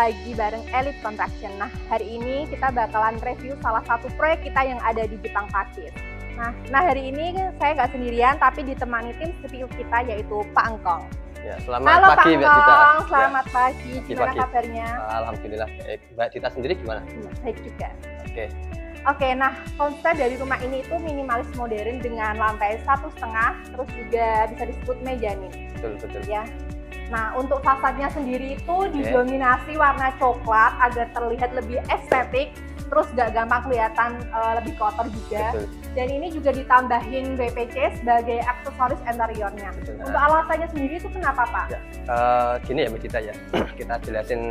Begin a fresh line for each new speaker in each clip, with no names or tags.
lagi bareng Elite Construction. Nah, hari ini kita bakalan review salah satu proyek kita yang ada di Jepang Pakis. Nah hari ini saya nggak sendirian, tapi ditemani tim review kita yaitu Pak Engkong.
Ya, selamat
Halo
pagi
Pak
Mbak Dita.
Engkong, selamat pagi. Gimana
pagi.
kabarnya?
Alhamdulillah baik. Mbak Dita sendiri gimana?
Baik juga.
Oke,
Nah konsep dari rumah ini itu minimalis modern dengan lantai 1,5, terus juga bisa disebut mezanin.
betul.
Ya. Nah, untuk fasadnya sendiri itu didominasi warna coklat agar terlihat lebih estetik, terus gak gampang kelihatan lebih kotor juga.
Betul.
Dan ini juga ditambahin BPC sebagai aksesoris interiornya.
Betul.
Untuk alasannya sendiri itu kenapa, Pak?
Ya, gini ya Mbak Dita ya, kita jelasin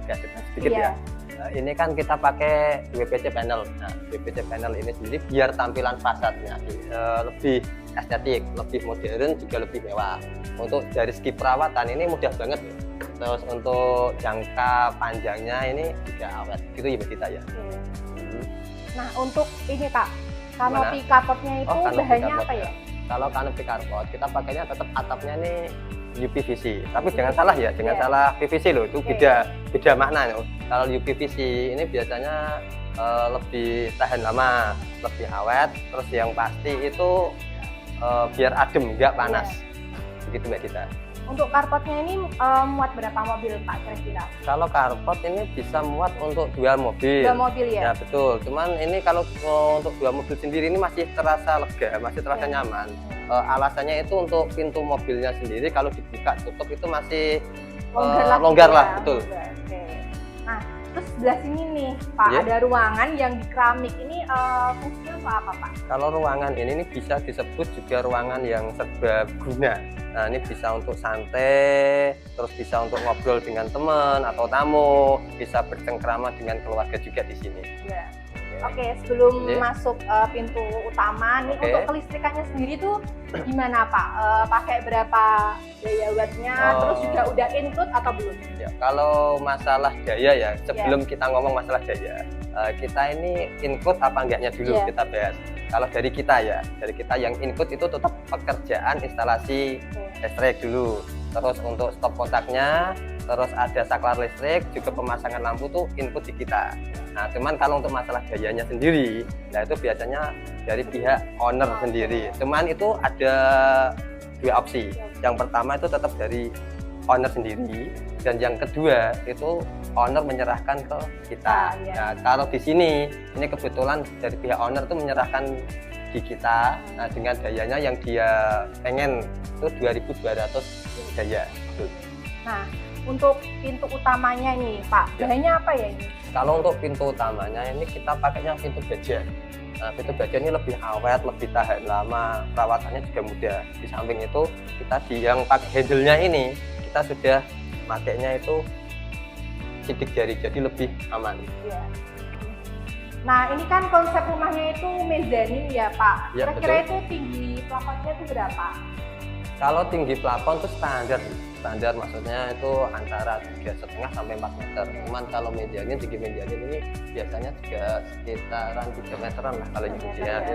agak sedikit ya. Ini kan kita pakai WPC panel. Nah, WPC panel ini sendiri biar tampilan fasadnya lebih estetik, lebih modern, juga lebih mewah. Untuk dari segi perawatan ini mudah banget. Terus untuk jangka panjangnya ini juga awet. Gitu ya Mbak Dita ya.
Nah, untuk ini Pak, kanopi carportnya itu bahannya apa ya?
Kalau kanopi carport kita pakainya tetap atapnya ini UPVC, tapi jangan salah ya, jangan salah PVC loh, itu beda makna loh. Kalau UPVC ini biasanya lebih tahan lama, lebih awet, terus yang pasti itu biar adem, nggak panas. Begitu Mbak Dita.
Untuk carportnya ini muat berapa mobil Pak kira-kira?
Kalau carport ini bisa muat untuk 2 mobil.
2 mobil ya?
Ya betul, cuman ini kalau untuk 2 mobil sendiri ini masih terasa lega, masih terasa nyaman. Alasannya itu untuk pintu mobilnya sendiri kalau dibuka tutup itu masih longgar lah, betul.
Oke. Nah, terus sebelah sini nih Pak, ada ruangan yang di keramik ini fungsinya apa Pak?
Kalau ruangan ini bisa disebut juga ruangan yang serbaguna. Nah, ini bisa untuk santai, terus bisa untuk ngobrol dengan teman atau tamu, bisa bercengkrama dengan keluarga juga di sini.
Ya. Oke, sebelum masuk pintu utama nih, untuk kelistrikannya sendiri tuh gimana Pak? Pakai berapa daya wattnya? Terus juga udah include atau belum?
Ya, kalau masalah daya ya, sebelum kita ngomong masalah daya, kita ini include apa enggaknya dulu kita bahas. Kalau dari kita yang include itu tetap pekerjaan instalasi listrik dulu. Terus untuk stop kontaknya, terus ada saklar listrik, juga pemasangan lampu tuh input di kita. Nah, cuman kalau untuk masalah dayanya sendiri, nah itu biasanya dari pihak owner sendiri. Cuman itu ada 2 opsi. Yang pertama itu tetap dari owner sendiri, dan yang kedua itu owner menyerahkan ke kita. Nah, kalau di sini ini kebetulan dari pihak owner itu menyerahkan di kita, nah dengan dayanya yang dia pengen itu 2200 daya.
Nah, untuk pintu utamanya nih Pak, bahannya apa ya ini?
Kalau untuk pintu utamanya ini kita pakainya pintu baja. Nah, pintu baja ini lebih awet, lebih tahan lama, perawatannya juga mudah. Di samping itu kita yang pakai handle-nya ini kita sudah pakainya itu sidik jari, jadi lebih aman.
Nah, ini kan konsep rumahnya itu mezanin ya Pak. Kira-kira itu tinggi plafonnya itu berapa?
Kalau tinggi plafon itu standar maksudnya itu antara 3,5 sampai 4 meter. Cuman kalau mezanin, tinggi mezanin ini biasanya juga sekitaran 3 meteran lah kalau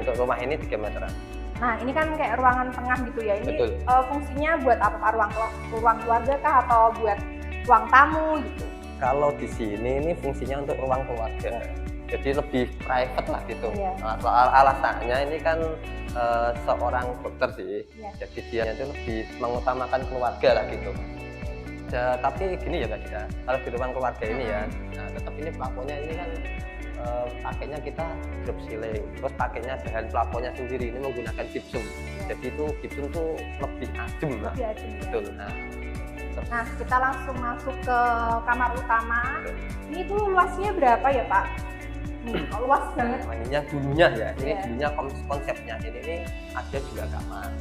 untuk rumah ini 3 meteran.
Nah, ini kan kayak ruangan tengah gitu ya. Ini fungsinya buat apa Pak? Ruang keluarga kah atau buat ruang tamu gitu?
Kalau di sini ini fungsinya untuk ruang keluarga. Jadi lebih private lah gitu. Nah, soal alasannya ini kan seorang dokter sih, jadi dia itu lebih mengutamakan keluarga lah gitu. Tapi gini ya Mbak Dita, kalau di ruang keluarga ini ya, nah, tetap ini plafonnya ini kan pakainya kita drop ceiling, terus pakainya bahan plafonnya sendiri ini menggunakan gypsum. Jadi itu gypsum tuh lebih adem lah. Betul. Nah,
kita langsung masuk ke kamar utama. Ini tuh luasnya berapa ya Pak? Luas banget.
Ini dulunya ya, ini dulunya konsepnya ini ada 2 kamar.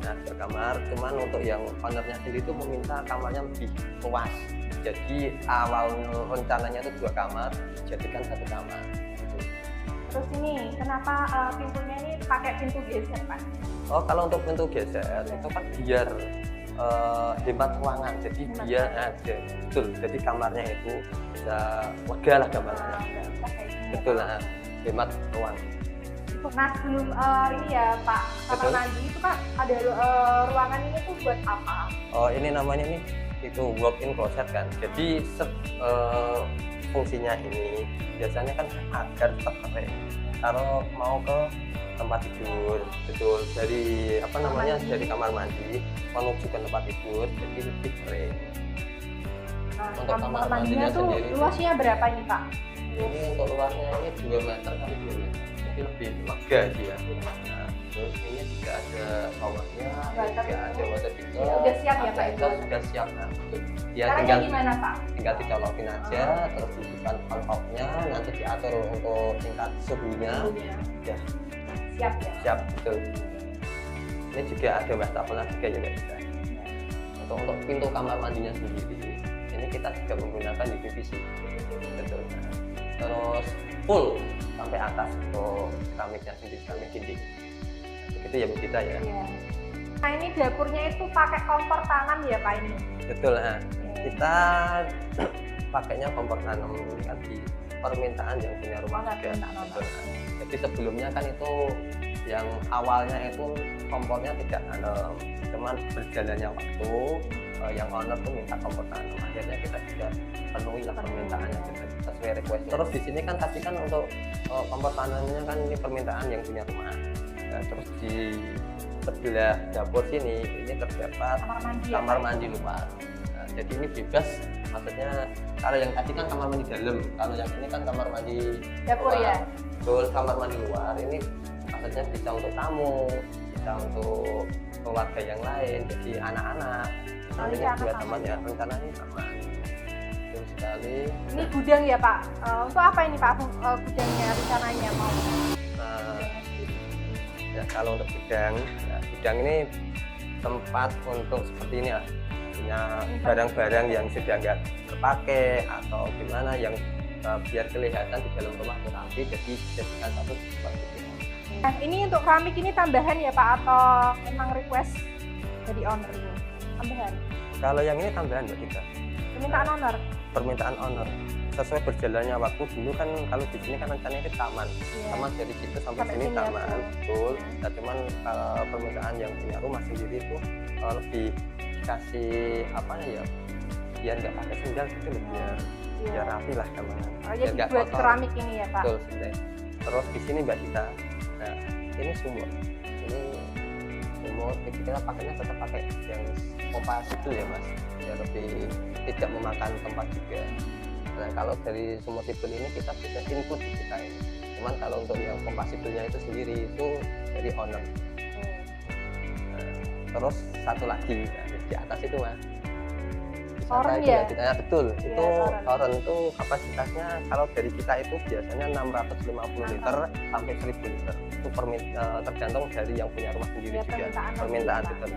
Nah, 2 kamar, cuman untuk yang ownernya sendiri itu meminta kamarnya lebih luas. Jadi awal rencananya itu 2 kamar, dijadikan 1 kamar. Gitu.
Terus ini kenapa pintunya ini pakai pintu geser Pak?
Oh, kalau untuk pintu geser itu kan biar hemat ruangan, jadi dia betul, jadi kamarnya itu bisa lega lah gambarnya. Betul lah, hemat ruang.
Nah, sebelum ini ya Pak, kamar mandi itu kan ada ruangan ini tuh buat apa?
Oh, ini namanya nih itu walk-in closet kan. Jadi fungsinya ini biasanya kan agar tetap kering. Kalau mau ke tempat tidur, betul, dari apa namanya, dari kamar mandi menuju ke tempat tidur, jadi lebih kering.
Nah,
Untuk kamar mandinya
tuh
sendiri
luasnya berapa ini Pak?
Ini untuk luarnya ini 2 meter kali 2 meter, jadi lebih lega dia. Nah, terus ini juga ada showernya, juga ada water heater.
Udah siap ya Pak itu?
Sudah siap, nah. Ya
Caranya
tinggal
gimana Pak?
tinggal dicolokin aja, terus dibuka on-off-nya, nanti diatur untuk tingkat suhunya. Ya,
Siap ya?
siap, betul. Ini juga ada wastafelnya juga ya Mbak Dita. Untuk pintu kamar mandinya sendiri, ini kita juga menggunakan UPVC. Betul. Terus full sampai atas untuk keramiknya sendiri, keramik dinding. Begitu ya Mbak Dita ya.
Iya. Nah ini dapurnya itu pakai kompor tanam ya Pak ini?
Betul, nah. Kita pakainya kompor tanam ini kan di permintaan yang punya rumah juga. Betul. Jadi sebelumnya kan itu yang awalnya itu kompornya tidak tanam, cuman berjalannya waktu yang owner tuh minta kompor tanam, akhirnya kita juga penuhi lah permintaannya sesuai request. Terus di sini kan tadi kan untuk kompor tanamnya kan ini permintaan yang punya rumah. Nah, terus di sebelah dapur sini ini terdapat kamar mandi luar. Nah, jadi ini bebas, maksudnya kalau yang tadi kan kamar mandi dalam, kalau yang ini kan kamar mandi
dapur
luar.
Ya.
Betul, kamar mandi luar ini maksudnya bisa untuk tamu, bisa untuk keluarga yang lain, jadi anak-anak. Nantinya juga temannya rencananya aman. Betul sekali.
Ini gudang ya Pak. Untuk apa ini Pak? Gudangnya rencananya mau?
Ya kalau untuk gudang, ya, gudang ini tempat untuk seperti ini lah, punya barang-barang yang sudah nggak terpakai atau gimana yang biar kelihatan di dalam rumah itu rapi, jadi jadikan satu seperti itu.
Nah ini untuk keramik ini tambahan ya Pak atau memang request dari owner ini? Tambahan?
Kalau yang ini tambahan Mbak Dita.
Permintaan owner?
Permintaan owner. Sesuai berjalannya waktu dulu kan kalau di sini kan rencananya itu taman.
Iya.
Taman dari situ sampai sini
sini
taman.
ya,
Betul. Nah, cuman permintaan yang punya rumah sendiri itu lebih dikasih apa ya? Biar nggak pakai sendal gitu loh, biar rapi lah kamarnya.
Oh, jadi buat keramik ini ya Pak?
Betul, sebenarnya. Terus di sini Mbak Dita, nah ini sumur. Ini sumur, kita pakainya tetap pakai yang pompa itu ya Mas, biar lebih tidak memakan tempat juga. Nah kalau dari sumur sipil ini kita bisa input di kita ini. Cuman kalau untuk yang pompa sipilnya itu sendiri itu dari owner. Nah, terus satu lagi nah, di atas itu Mas.
Toren ya?
Betul,
Ya,
itu toren itu kapasitasnya kalau dari kita itu biasanya 650 liter sampai 1000 liter. Itu tergantung dari yang punya rumah sendiri
ya,
juga, permintaan itu.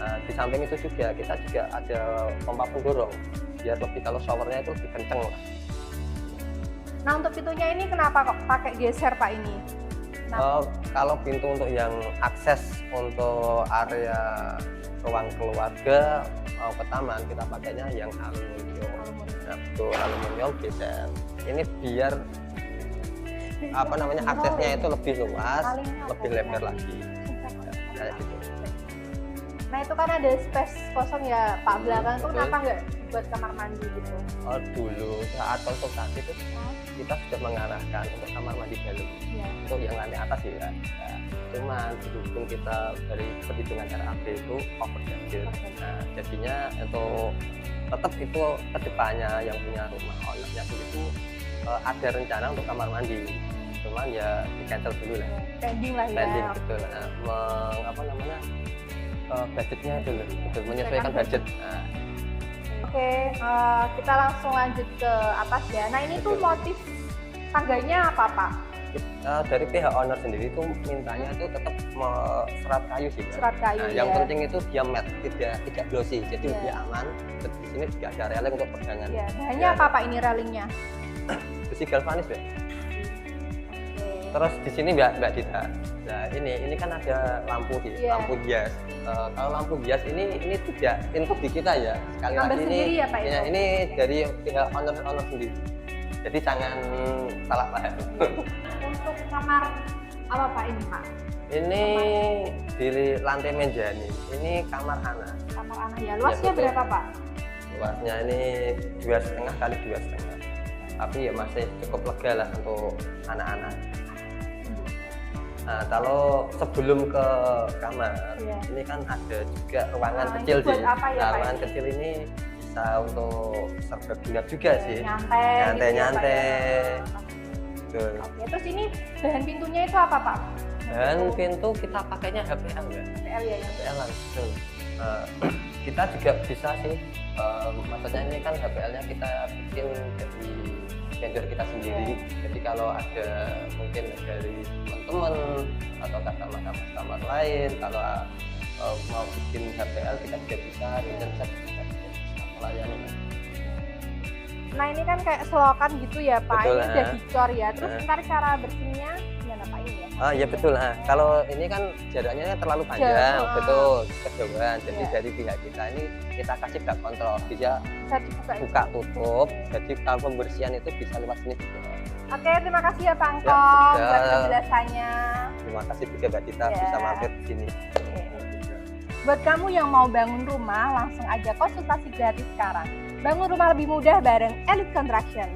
Di samping itu juga kita juga ada pompa pendorong biar lebih kalau showernya itu lebih kenceng lah.
Nah untuk pintunya ini kenapa kok pakai geser Pak ini?
Kalau pintu untuk yang akses untuk area ruang keluarga mau ke taman kita pakainya yang aluminium. Nah, betul, aluminium geser. Ini biar apa namanya aksesnya itu lebih luas, lebih lebar lagi. Kayak gitu.
Nah itu kan ada space kosong ya Pak belakang itu kenapa nggak buat kamar mandi gitu?
Oh dulu saat konsultasi itu kita sudah mengarahkan untuk kamar mandi dalam.
Ya.
Untuk yang lantai atas ya. Cuman berhubung kita dari perhitungan cara AB itu over budget. Nah jadinya untuk tetap itu kedepannya yang punya rumah ownernya itu ada rencana untuk kamar mandi. Cuman ya di cancel dulu lah.
Pending lah ya.
Pending betul. Nah, apa namanya budgetnya itu loh, betul menyesuaikan budget. Nah.
Oke, kita langsung lanjut ke atas ya. Nah ini tuh motif tangganya apa Pak?
Dari pihak owner sendiri itu mintanya itu tetap serat kayu sih.
Serat kayu.
Nah, yang penting itu dia matte, tidak glossy, jadi lebih aman. Terus di sini juga ada railing untuk pegangan.
Iya. Bahannya apa Pak ini railingnya?
Besi galvanis ya. Terus di sini Mbak Dita. Nah ini kan ada lampu sih, lampu hias. Kalau lampu hias ini tidak input di kita ya. Sekali lagi ini
ya, Pak,
ya, ini dari pihak owner sendiri. Jadi jangan salah paham.
Untuk kamar apa Pak ini Pak?
Ini di lantai meja nih. Ini kamar anak.
Kamar anak ya. Luasnya
ya,
berapa Pak?
Luasnya ini 2,5 kali 2,5, tapi ya masih cukup lega lah untuk anak-anak. Nah, kalau sebelum ke kamar, ini kan ada juga ruangan kecil sih.
Ya,
ruangan kecil ini bisa untuk serbaguna juga sih.
Nyantai.
Gitu,
Oke, terus ini bahan pintunya itu apa Pak?
Dan pintu kita pakainya HPL ya.
HPL ya.
HPL langsung. Kita juga bisa sih. Maksudnya ini kan HPL-nya kita bikin dari vendor kita sendiri. Jadi kalau ada mungkin dari teman-teman atau customer lain, kalau mau bikin HPL kita juga bisa, dan bisa melayani.
Nah ini kan kayak selokan gitu ya Pak,
Betul,
ini udah dicor ya, terus ntar cara bersihnya gimana Pak ini ya?
Ya betul, kalau ini kan jaraknya terlalu panjang, betul, kejauhan. Jadi dari pihak kita ini kita kasih gak kontrol, bisa buka tutup, jadi kalau pembersihan itu bisa lewat sini juga.
Oke, terima kasih ya Pak Angkong buat penjelasannya.
Terima kasih juga Mbak Dita bisa mampir di sini.
Buat kamu yang mau bangun rumah, langsung aja konsultasi gratis sekarang. Bangun rumah lebih mudah bareng Elite Construction.